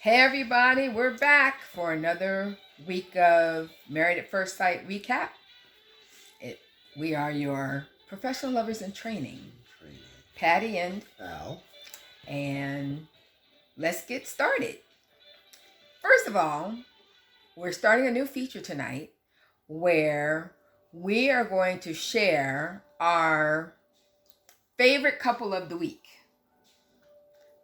Hey everybody, we're back for another week of Married at First Sight recap. We are your professional lovers in training, Patti and Al. And let's get started. First of all, we're starting a new feature tonight where we are going to share our favorite couple of the week.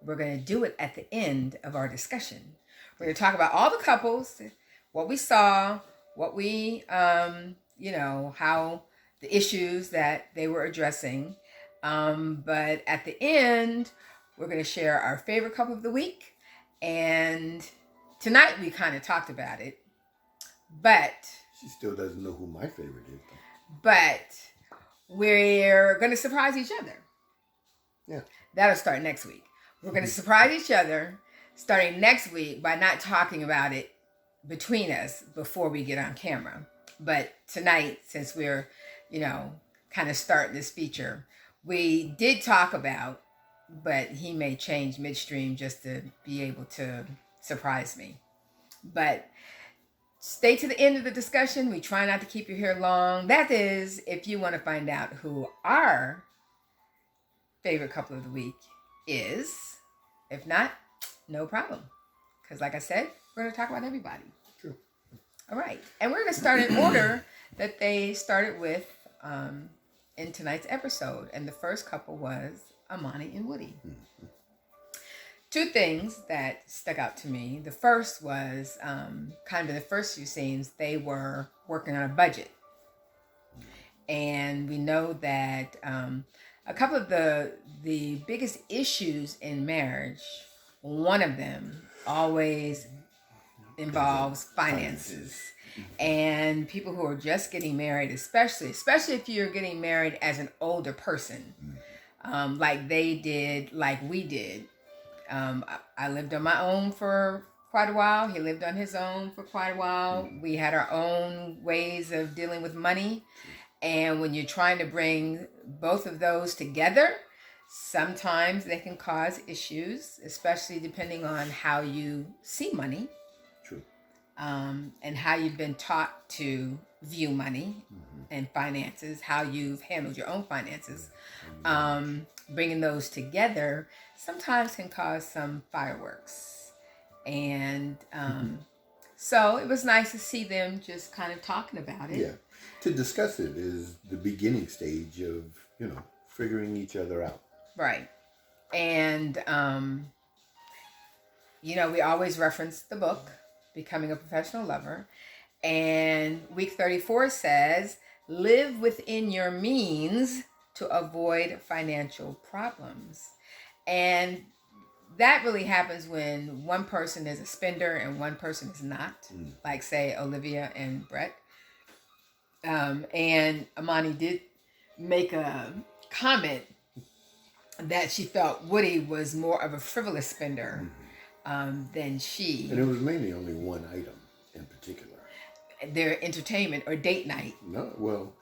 We're going to do it at the end of our discussion. We're going to talk about all the couples, what we saw, what we, how the issues that they were addressing. But at the end, we're going to share our favorite couple of the week. And tonight we kind of talked about it. But she still doesn't know who my favorite is, though. But we're going to surprise each other. Yeah. That'll start next week. We're going to surprise each other starting next week by not talking about it between us before we get on camera. But tonight, since we're, kind of starting this feature, we did talk about, but he may change midstream just to be able to surprise me. But stay to the end of the discussion. We try not to keep you here long. That is, if you want to find out who our favorite couple of the week is. If not, no problem. Because like I said, we're going to talk about everybody. True. All right. And we're going to start in order that they started with in tonight's episode. And the first couple was Amani and Woody. Mm-hmm. Two things that stuck out to me. The first was kind of in the first few scenes, they were working on a budget. And we know that a couple of the biggest issues in marriage, one of them always involves finances. And people who are just getting married, especially if you're getting married as an older person, like they did, like we did. I lived on my own for quite a while. He lived on his own for quite a while. We had our own ways of dealing with money. And when you're trying to bring both of those together, sometimes they can cause issues, especially depending on how you see money. True. And how you've been taught to view money and finances, how you've handled your own finances. Bringing those together sometimes can cause some fireworks. And so it was nice to see them just kind of talking about it. Yeah. To discuss it is the beginning stage of, figuring each other out. Right. And, we always reference the book, Becoming a Professional Lover. And week 34 says, live within your means to avoid financial problems. And that really happens when one person is a spender and one person is not. Like, say, Olivia and Brett. And Amani did make a comment that she felt Woody was more of a frivolous spender than she. And it was mainly only one item in particular. Their entertainment or date night. No.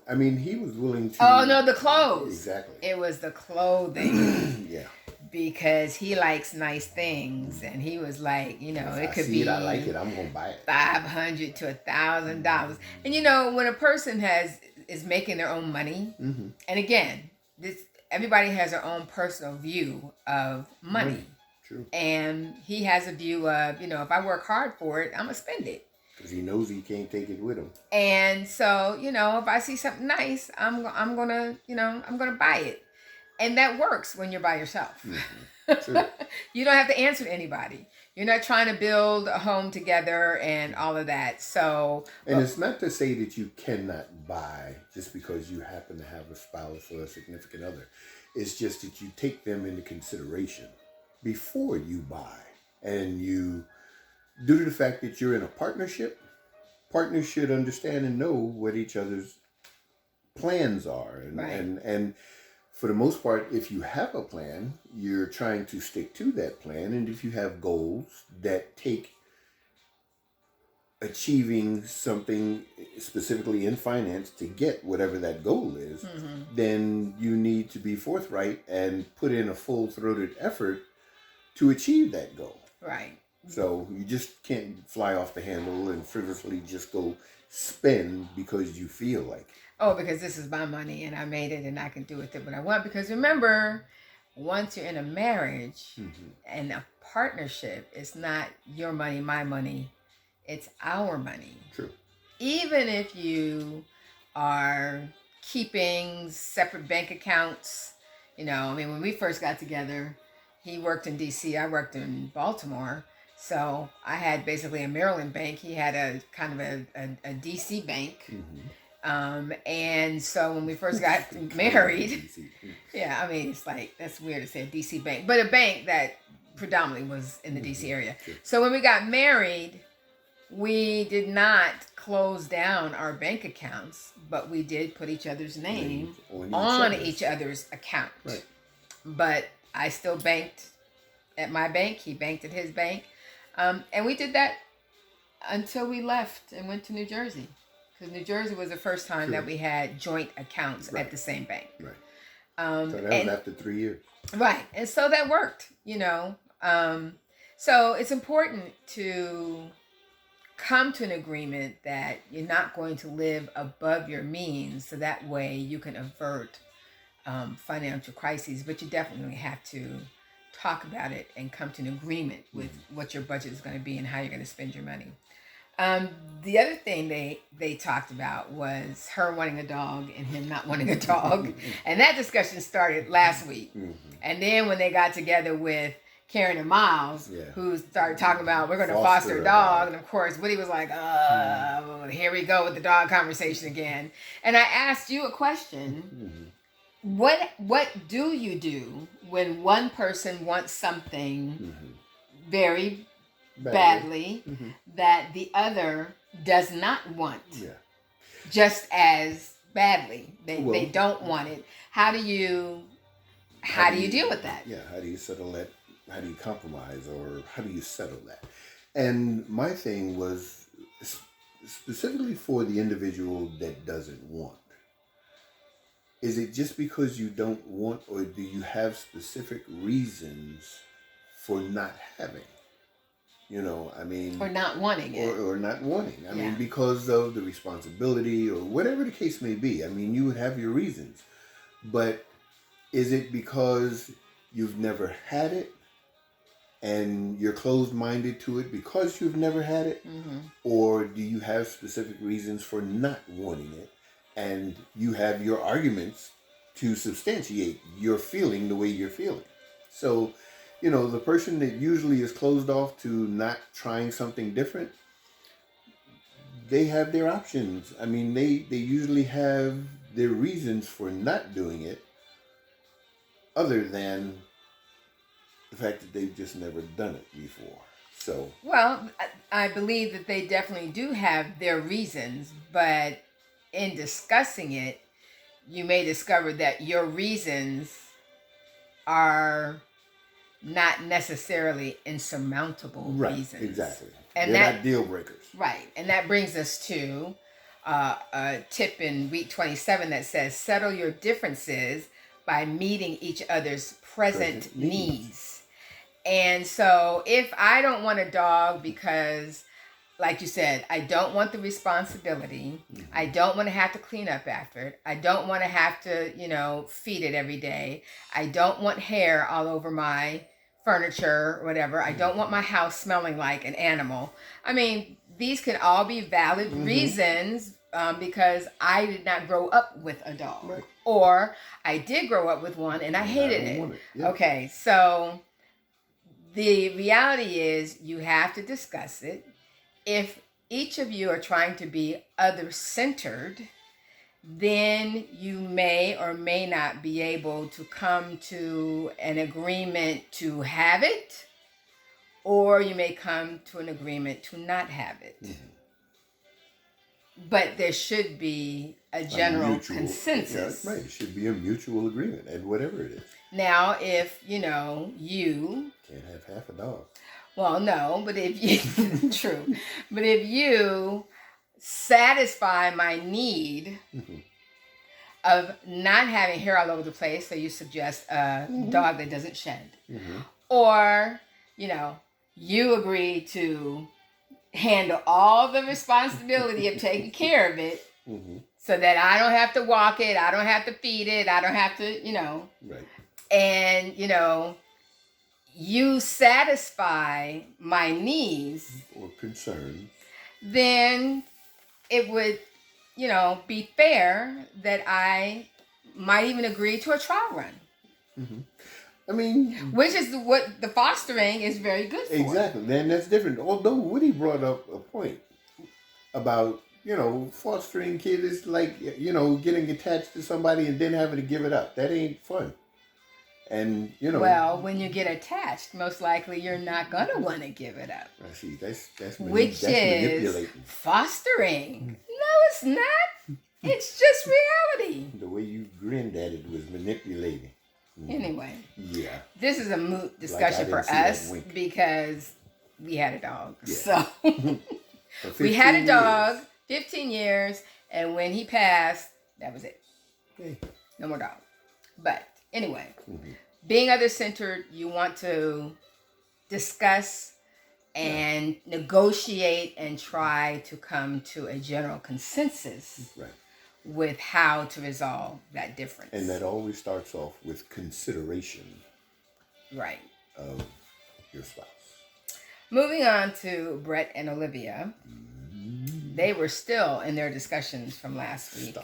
I mean, he was willing to... Oh, no, the clothes. Exactly. It was the clothing. Yeah. Because he likes nice things, and he was like, it could be... I like it, I'm going to buy it. $500 to $1,000. And when a person is making their own money, and again, everybody has their own personal view of money. True. And he has a view of, if I work hard for it, I'm going to spend it. Because he knows he can't take it with him. And so, if I see something nice, I'm gonna buy it. And that works when you're by yourself. True. You don't have to answer to anybody. You're not trying to build a home together and all of that. So, and it's not to say that you cannot buy just because you happen to have a spouse or a significant other. It's just that you take them into consideration before you buy. And you, due to the fact that you're in a partnership, partners should understand and know what each other's plans are. And, right. and for the most part, if you have a plan, you're trying to stick to that plan. And if you have goals that take achieving something specifically in finance to get whatever that goal is, then you need to be forthright and put in a full-throated effort to achieve that goal. Right. So you just can't fly off the handle and frivolously just go spend because you feel like it. Oh, because this is my money and I made it and I can do with it what I want. Because remember, once you're in a marriage and a partnership, it's not your money, my money. It's our money. True. Even if you are keeping separate bank accounts, I mean, when we first got together, he worked in DC, I worked in Baltimore. So I had basically a Maryland bank. He had a kind of a DC bank. And so when we first got married, yeah, I mean, it's like, that's weird to say a DC bank, but a bank that predominantly was in the DC area. So when we got married, we did not close down our bank accounts, but we did put each other's name on each other's account. Right. But I still banked at my bank. He banked at his bank. And we did that until we left and went to New Jersey. Because New Jersey was the first time that we had joint accounts at the same bank. Right. So that was after 3 years. Right. And so that worked, So it's important to come to an agreement that you're not going to live above your means, so that way you can avert financial crises. But you definitely have to talk about it and come to an agreement with what your budget is going to be and how you're going to spend your money. The other thing they talked about was her wanting a dog and him not wanting a dog. And that discussion started last week. And then when they got together with Karen and Miles, who started talking about, we're going to foster a dog. And of course, Woody was like, here we go with the dog conversation again. And I asked you a question. What do you do when one person wants something very badly that the other does not want just as badly? They don't want it. How do you deal with that? Yeah, how do you settle that? How do you compromise, or how do you settle that? And my thing was specifically for the individual that doesn't want. Is it just because you don't want, or do you have specific reasons for not having? I mean... Or not wanting it. Or not wanting. I mean, because of the responsibility or whatever the case may be. I mean, you would have your reasons. But is it because you've never had it and you're closed-minded to it because you've never had it? Or do you have specific reasons for not wanting it? And you have your arguments to substantiate your feeling the way you're feeling. So, the person that usually is closed off to not trying something different, they have their options. I mean, they usually have their reasons for not doing it, other than the fact that they've just never done it before. So, well, I believe that they definitely do have their reasons, but in discussing it, you may discover that your reasons are not necessarily insurmountable reasons. Exactly. And they're not deal breakers. Right. And that brings us to a tip in week 27 that says, settle your differences by meeting each other's present needs. And so if I don't want a dog because, like you said, I don't want the responsibility. I don't want to have to clean up after it. I don't want to have to, feed it every day. I don't want hair all over my furniture or whatever. I don't want my house smelling like an animal. I mean, these can all be valid reasons because I did not grow up with a dog. Right. Or I did grow up with one and I hated it. Yeah. Okay, so the reality is you have to discuss it. If each of you are trying to be other-centered, then you may or may not be able to come to an agreement to have it, or you may come to an agreement to not have it. But there should be a general consensus. Yeah, right, it should be a mutual agreement, and whatever it is. Now, if, you can't have half a dog. Well, no, but if you, true, but if you satisfy my need of not having hair all over the place, so you suggest a dog that doesn't shed, or, you agreed to handle all the responsibility of taking care of it, so that I don't have to walk it, I don't have to feed it, I don't have to, Right. and you satisfy my needs Or concerns. then it would, be fair that I might even agree to a trial run. I mean, which is what the fostering is very good for. Exactly. Then that's different. Although Woody brought up a point about, fostering kids is like, getting attached to somebody and then having to give it up. That ain't fun. And, Well, when you get attached, most likely you're not going to want to give it up. I see. That's which that's is manipulating. Fostering. No, it's not. It's just reality. The way you grinned at it was manipulating. Anyway. Yeah. This is a moot discussion for us because we had a dog. Yeah. So we had a dog, 15 years, and when he passed, that was it. Okay. No more dog. But anyway, being other-centered, you want to discuss and negotiate and try to come to a general consensus with how to resolve that difference. And that always starts off with consideration of your spouse. Moving on to Brett and Olivia. They were still in their discussions from last week.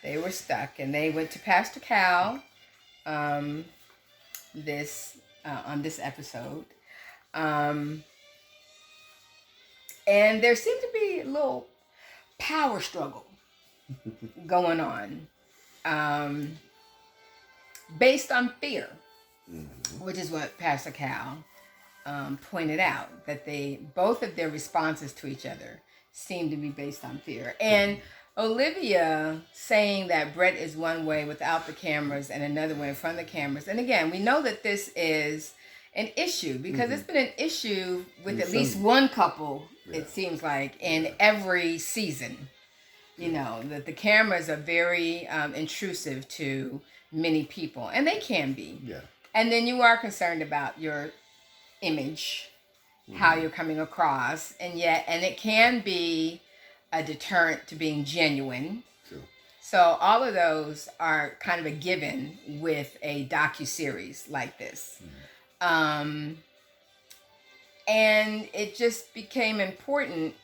They were stuck, and they went to Pastor Cal on this episode. And there seemed to be a little power struggle going on based on fear, which is what Pastor Cal pointed out, that both of their responses to each other seem to be based on fear. And Olivia saying that Brett is one way without the cameras and another way in front of the cameras. And again, we know that this is an issue because it's been an issue with at least one couple, it seems like, in every season. That the cameras are very intrusive to many people, and they can be. Yeah. And then you are concerned about your image, how you're coming across, and it can be a deterrent to being genuine. True. So all of those are kind of a given with a docuseries like this. And it just became important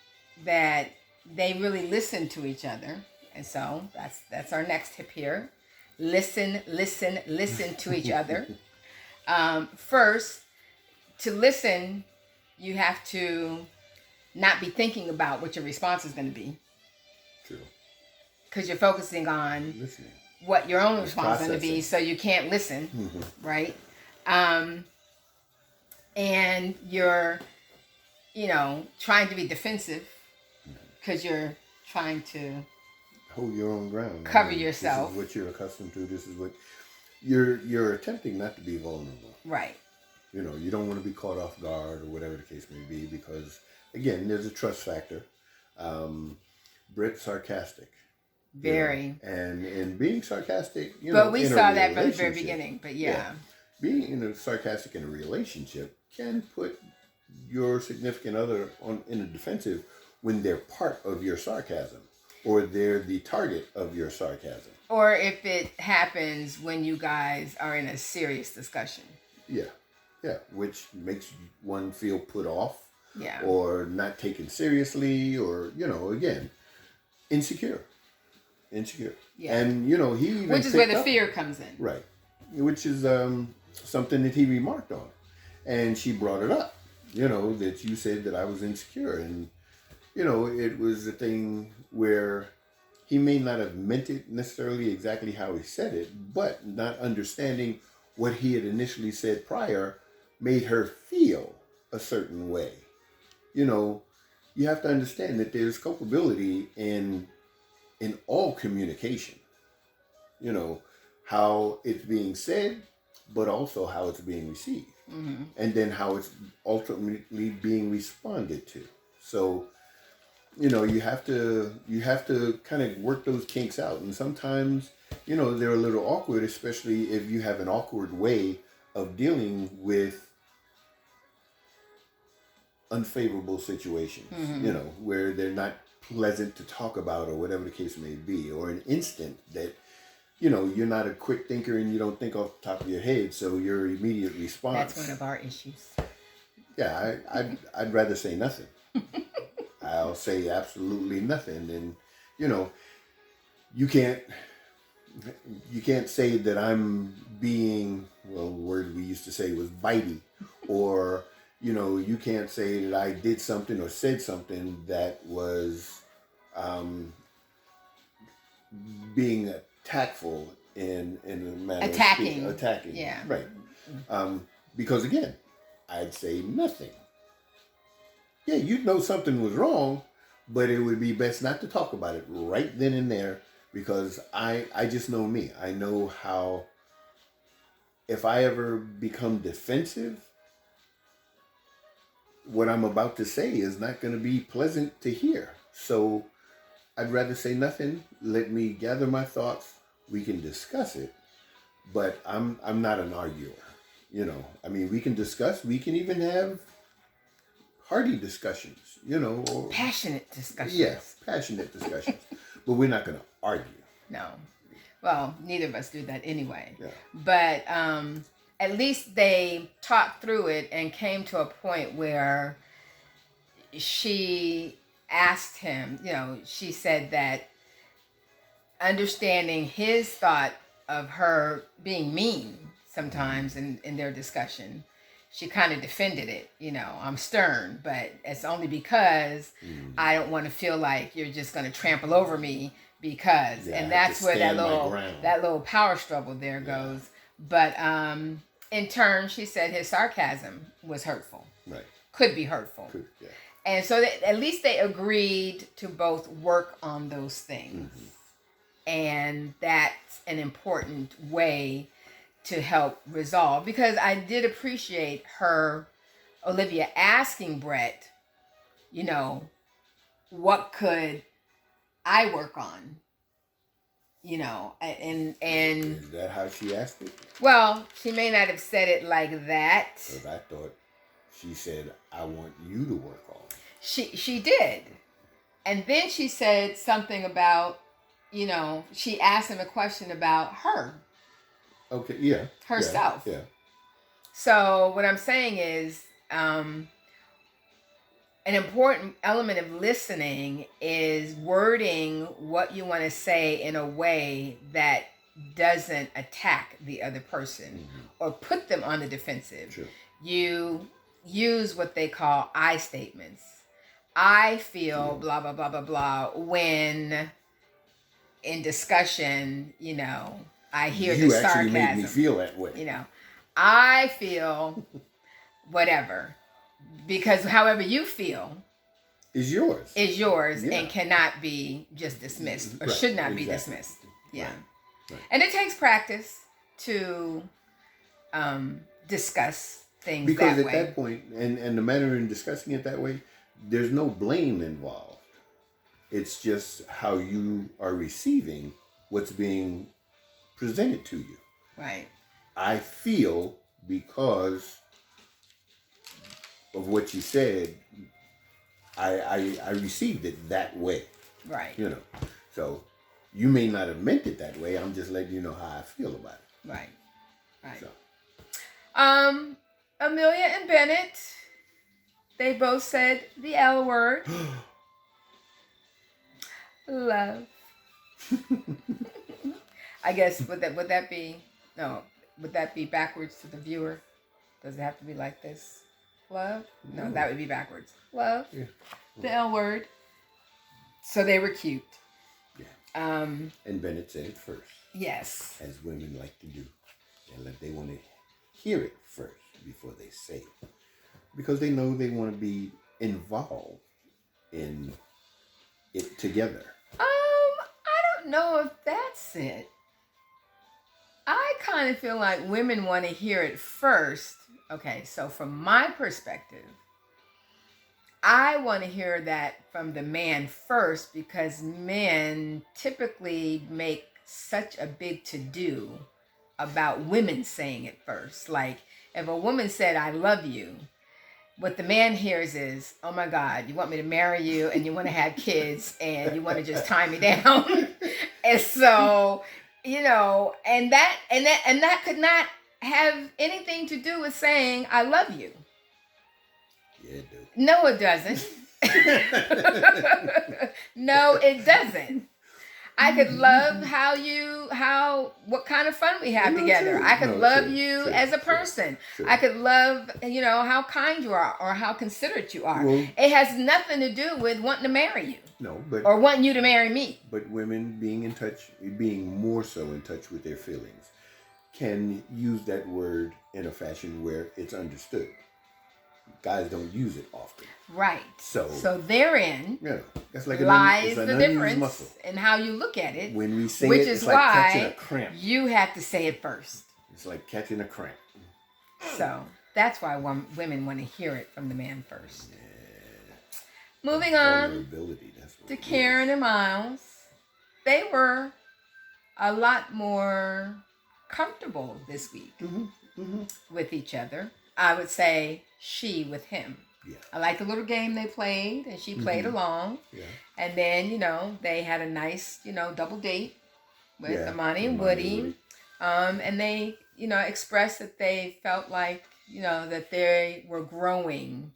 that they really listen to each other. And so that's our next tip here. Listen to each other. First, to listen, you have to not be thinking about what your response is going to be. True. Because you're focusing on listening, what your own response is going to be, so you can't listen, right? And you're, trying to be defensive because you're trying to hold your own ground, cover yourself. This is what you're accustomed to. This is what you're attempting not to be vulnerable. Right. You don't want to be caught off guard or whatever the case may be, because again, there's a trust factor. Brett's sarcastic. Very. And being sarcastic, but we saw that from the very beginning. But being sarcastic in a relationship can put your significant other in a defensive when they're part of your sarcasm, or they're the target of your sarcasm. Or if it happens when you guys are in a serious discussion. Yeah, which makes one feel put off. Yeah. Or not taken seriously, or, again, insecure. Yeah. And, he even which is where the fear comes in. Right. Which is something that he remarked on. And she brought it up, that you said that I was insecure. And, it was a thing where he may not have meant it necessarily exactly how he said it, but not understanding what he had initially said prior made her feel a certain way. You have to understand that there's culpability in all communication. How it's being said, but also how it's being received. And then how it's ultimately being responded to. So, you have to kind of work those kinks out. And sometimes, they're a little awkward, especially if you have an awkward way of dealing with unfavorable situations, you know, where they're not pleasant to talk about or whatever the case may be, or an instant that, you know, you're not a quick thinker and you don't think off the top of your head, so your immediate response. That's one of our issues. Yeah, I'd rather say nothing. I'll say absolutely nothing, and you know, you can't say that I'm being, well, the word we used to say was bitey, or you know, you can't say that I did something or said something that was being tactful in a manner Attacking. of speaking. Attacking. Yeah. Right. Because again, I'd say nothing. Yeah, you'd know something was wrong, but it would be best not to talk about it right then and there, because I just know me. I know how, if I ever become defensive, what I'm about to say is not going to be pleasant to hear. So I'd rather say nothing. Let me gather my thoughts. We can discuss it, but I'm not an arguer. You know, I mean, we can discuss. We can even have hearty discussions. You know, or Passionate discussions. yeah, passionate discussions. But we're not going to argue. No. Well, neither of us do that anyway. Yeah. But at least they talked through it and came to a point where she asked him, you know, she said that understanding his thought of her being mean sometimes in their discussion, she kind of defended it. You know, I'm stern, but it's only because I don't want to feel like you're just going to trample over me because, Yeah, and that's where that ground. little power struggle there goes. But in turn, she said his sarcasm was hurtful. Right. Could be hurtful. Could, yeah. And so at least they agreed to both work on those things. And that's an important way to help resolve, because I did appreciate Olivia asking Brett, you know, what could I work on? You know, and Is that how she asked it? Well, she may not have said it like that. Because I thought she said, I want you to work on it. She did. And then she said something about, you know, she asked him a question about her. Okay, yeah. Herself. Yeah. So what I'm saying is, an important element of listening is wording what you want to say in a way that doesn't attack the other person or put them on the defensive. Sure. You use what they call I statements. I feel blah, blah, blah, blah, blah, when in discussion, you know, I hear the sarcasm. You actually made me feel that way. You know, I feel whatever, because however you feel is yours. And cannot be just dismissed or should not be dismissed. Yeah. Right. And it takes practice to discuss things because that way. Because at that point, and the manner in discussing it that way, there's no blame involved. It's just how you are receiving what's being presented to you. Right. I feel because of what you said, I received it that way. Right. You know, so you may not have meant it that way. I'm just letting you know how I feel about it. Right. Right. So. Amelia and Bennett, they both said the L word. Love. I guess would that be backwards to the viewer? Does it have to be like this? Love? No, that would be backwards. Love. Yeah. The L word. So they were cute. Yeah. And Bennett said it first. Yes. As women like to do. They want to hear it first before they say it. Because they know they want to be involved in it together. I don't know if that's it. I kind of feel like women want to hear it first. Okay, so from my perspective, I want to hear that from the man first, because men typically make such a big to-do about women saying it first. Like, if a woman said, I love you, what the man hears is, oh my God, you want me to marry you and you want to have kids and you want to just tie me down. And so, and that could not have anything to do with saying, I love you. Yeah, it does. No, it doesn't. No, it doesn't. I could love what kind of fun we have together. True. I could love True, you true, as a person. true. I could love, how kind you are or how considerate you are. Well, it has nothing to do with wanting to marry you. No, but or wanting you to marry me. But women being more so in touch with their feelings, can use that word in a fashion where it's understood. Guys don't use it often. Right. So therein that's like lies an the unused difference muscle. in how you look at it. When we say which it, is it's like catching a why cramp. You have to say it first. It's like catching a cramp. So that's why women want to hear it from the man first. Yeah. Moving on to Karen and Miles. They were a lot more comfortable this week with each other. I would say she with him. Yeah. I like the little game they played, and she played along. Yeah. And then, they had a nice, double date with Amani and Woody. And they, expressed that they felt like, that they were growing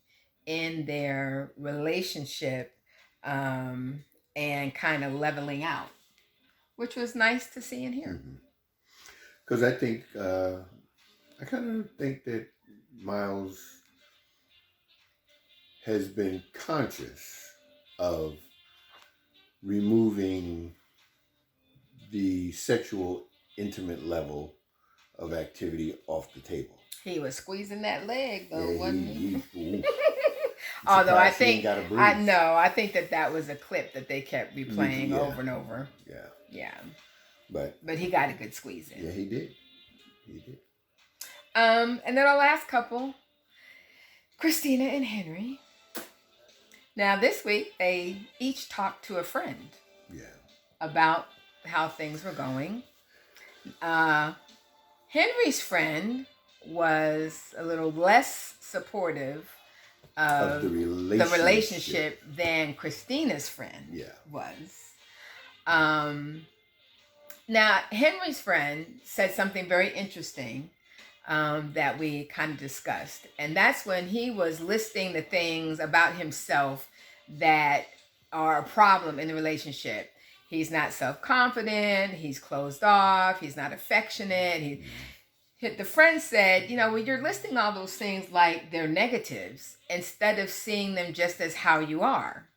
in their relationship and kind of leveling out, which was nice to see and hear. Because I think, I kind of think that Miles has been conscious of removing the sexual intimate level of activity off the table. He was squeezing that leg though, wasn't he? Although I think that was a clip that they kept replaying over and over. Yeah. But he got a good squeeze in. Yeah, he did. And then our last couple, Christina and Henry. Now this week they each talked to a friend. Yeah. About how things were going. Henry's friend was a little less supportive of the relationship than Christina's friend was. Now, Henry's friend said something very interesting that we kind of discussed. And that's when he was listing the things about himself that are a problem in the relationship. He's not self-confident. He's closed off. He's not affectionate. The friend said, when you're listing all those things like they're negatives, instead of seeing them just as how you are.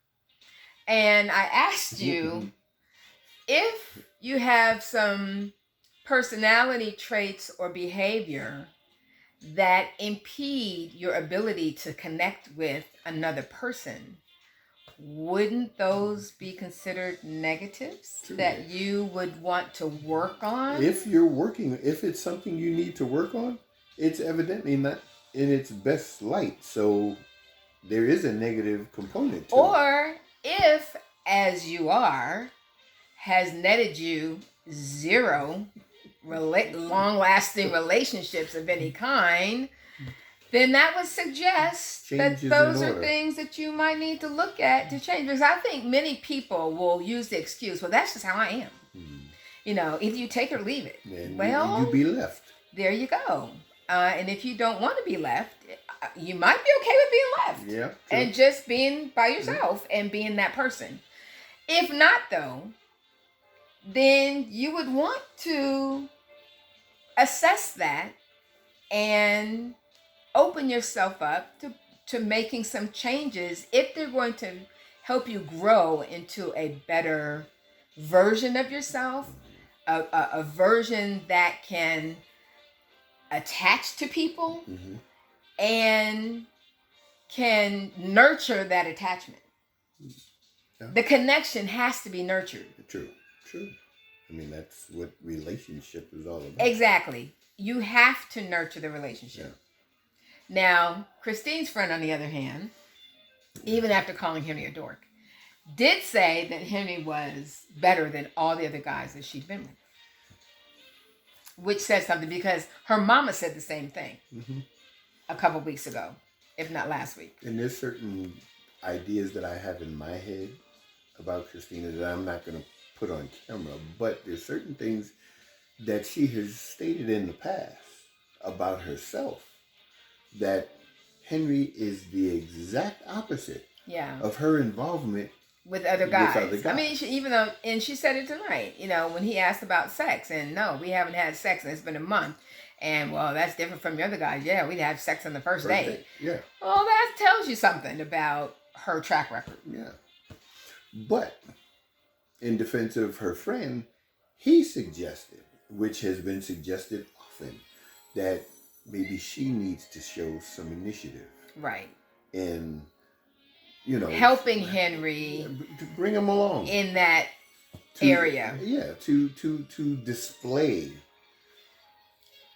And I asked you, if you have some personality traits or behavior that impede your ability to connect with another person, wouldn't those be considered negatives that you would want to work on? If it's something you need to work on, it's evidently not in its best light. So there is a negative component to it. Or if, as you are, has netted you zero long-lasting relationships of any kind, then that would suggest that those are things that you might need to look at to change. Because I think many people will use the excuse, well, that's just how I am. Either you take it or leave it. Then well, you be left. There you go. And if you don't want to be left, you might be okay with being left. Yeah. And just being by yourself and being that person. If not, though, then you would want to assess that and open yourself up to making some changes if they're going to help you grow into a better version of yourself, a version that can attach to people and can nurture that attachment. Yeah. The connection has to be nurtured. True. I mean, that's what relationship is all about. Exactly. You have to nurture the relationship. Yeah. Now, Christine's friend, on the other hand, even after calling Henry a dork, did say that Henry was better than all the other guys that she'd been with. Which says something, because her mama said the same thing a couple weeks ago. if not last week. And there's certain ideas that I have in my head about Christina that I'm not going to put on camera, but there's certain things that she has stated in the past about herself that Henry is the exact opposite of her involvement with other guys. With other guys. I mean, even though, and she said it tonight, when he asked about sex, and no, we haven't had sex, and it's been a month. And, well, that's different from the other guys. Yeah, we'd have sex on the first date. Yeah. Well, that tells you something about her track record. Yeah. But in defense of her friend, he suggested, which has been suggested often, that maybe she needs to show some initiative. Right. In, helping Henry to bring him along in that area. Yeah, to display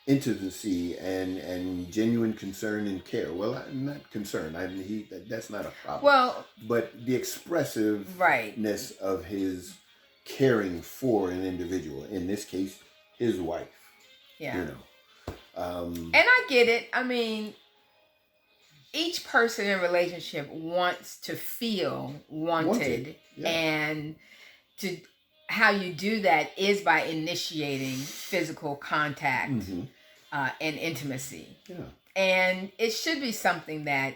intimacy and genuine concern and care. Well, not concern. That's not a problem. Well, but the expressiveness of his caring for an individual. In this case, his wife. Yeah. And I get it. I mean, each person in a relationship wants to feel wanted. Yeah. And how you do that is by initiating physical contact and intimacy. Yeah. And it should be something that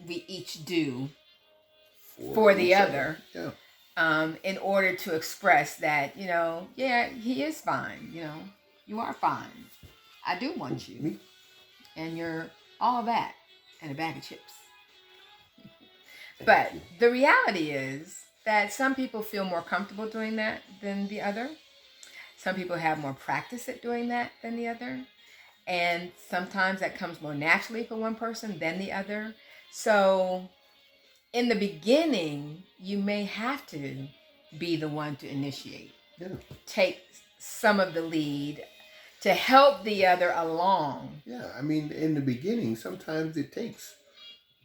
we each do for the other. Yeah. In order to express that, yeah, he is fine. You are fine. I do want you. Me? And you're all that and a bag of chips. But the reality is that some people feel more comfortable doing that than the other. Some people have more practice at doing that than the other. And sometimes that comes more naturally for one person than the other. So in the beginning, you may have to be the one to initiate. Yeah. Take some of the lead to help the other along. Yeah, I mean, in the beginning, sometimes it takes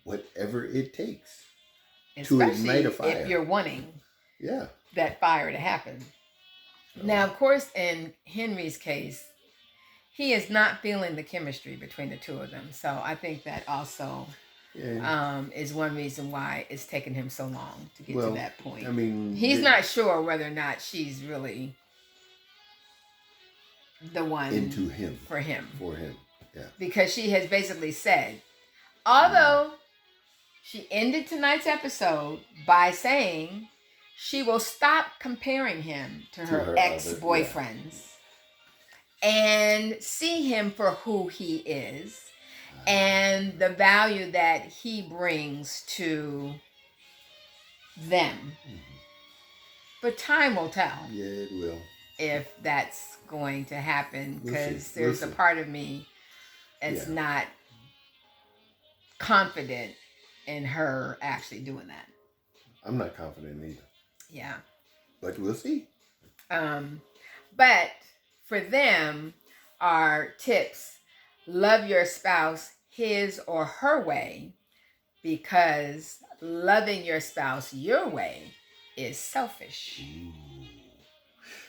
whatever it takes. Especially to ignite a fire. If you're wanting that fire to happen. So. Now, of course, in Henry's case, he is not feeling the chemistry between the two of them. So I think that also is one reason why it's taken him so long to get to that point. I mean, he's not sure whether or not she's really the one into him. For him. Yeah. Because she has basically said, although she ended tonight's episode by saying she will stop comparing him to her ex-boyfriends and see him for who he is and the value that he brings to them. Mm-hmm. But time will tell. Yeah, it will. If that's going to happen, because there's a part of me that's not confident in her actually doing that. I'm not confident either. Yeah. But we'll see. But for them, our tips: love your spouse his or her way, because loving your spouse your way is selfish. Ooh.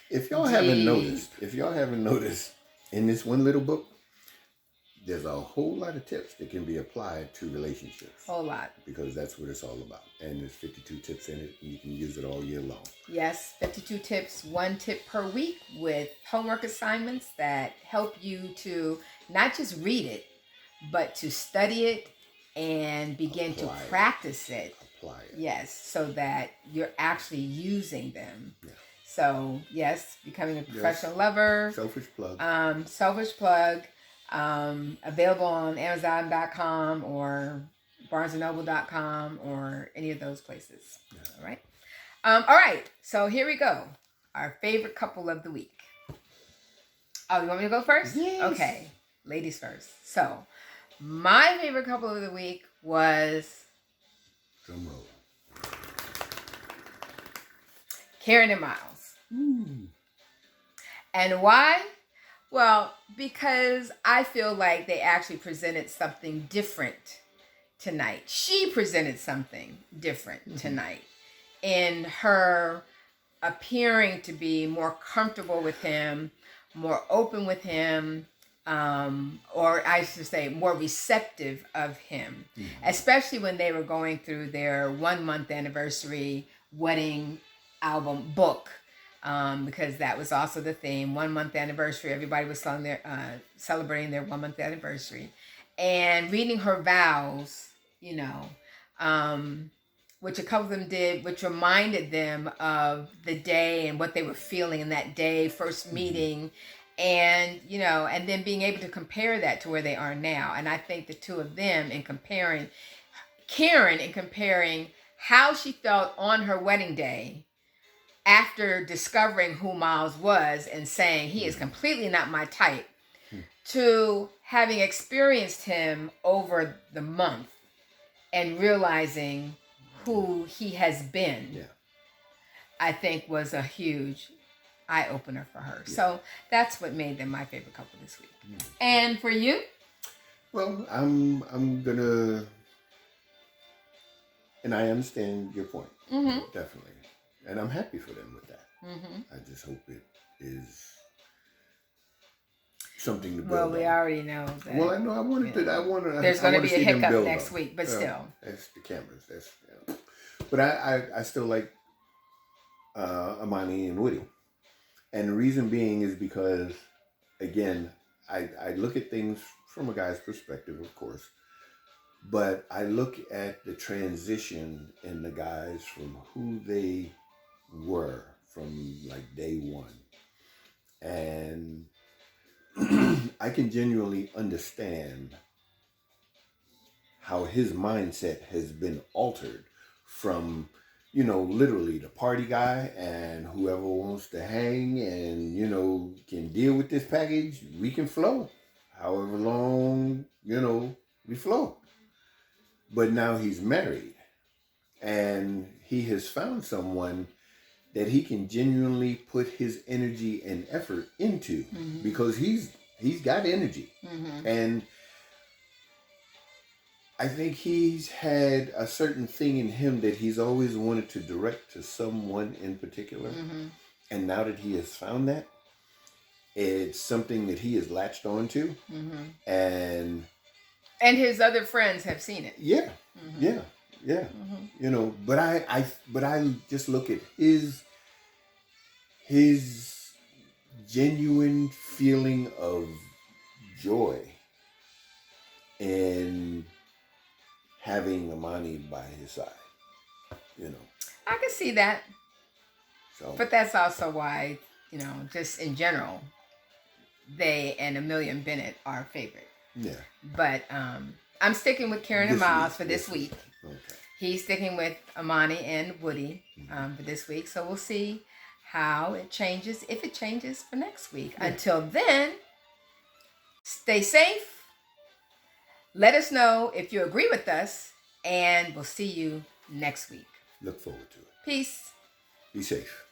If y'all haven't noticed, in this one little book, there's a whole lot of tips that can be applied to relationships. Whole lot. Because that's what it's all about. And there's 52 tips in it, and you can use it all year long. Yes, 52 tips, 1 tip per week with homework assignments that help you to not just read it, but to study it and begin to practice it. Apply it. Yes, so that you're actually using them. Yeah. So, yes, becoming a professional lover. Selfish plug. Available on Amazon.com or BarnesandNoble.com or any of those places. Yeah. All right. So here we go. Our favorite couple of the week. Oh, you want me to go first? Yes. Okay. Ladies first. So my favorite couple of the week was drum roll. Karen and Miles. Ooh. And why? Well, because I feel like they actually presented something different tonight. She presented something different tonight in her appearing to be more comfortable with him, more open with him, or I should say more receptive of him, especially when they were going through their 1 month anniversary wedding album book, because that was also the theme. 1 month anniversary. Everybody was celebrating their 1 month anniversary, and reading her vows, which a couple of them did, which reminded them of the day and what they were feeling in that day, first meeting, and and then being able to compare that to where they are now. And I think the two of them, in comparing Karen, and comparing how she felt on her wedding day after discovering who Miles was and saying he is completely not my type, to having experienced him over the month and realizing who he has been, I think was a huge eye opener for her. So that's what made them my favorite couple this week. And for you? Well, I'm gonna, and I understand your point, definitely, and I'm happy for them with that. I just hope it is something to build. Well, we already know that. Well, I know. I wanted to. I want to. There's going to be a hiccup next up. week, but still, that's the cameras. But I still like Amani and Woody, and the reason being is because, again, I look at things from a guy's perspective, of course, but I look at the transition in the guys from who they were from like day one, and I can genuinely understand how his mindset has been altered from, literally the party guy and whoever wants to hang and, can deal with this package, we can flow. However long, we flow. But now he's married and he has found someone that he can genuinely put his energy and effort into, because he's got energy. And I think he's had a certain thing in him that he's always wanted to direct to someone in particular. And now that he has found that, it's something that he has latched onto. And his other friends have seen it. Yeah. But I just look at his genuine feeling of joy and having Amani by his side, I can see that. So, but that's also why, just in general, they and Amelia and Bennett are favorite. Yeah. But I'm sticking with Karen and Miles for this week. Okay. He's sticking with Amani and Woody for this week. So we'll see how it changes, if it changes for next week. Yeah. Until then, stay safe. Let us know if you agree with us, and we'll see you next week. Look forward to it. Peace. Be safe.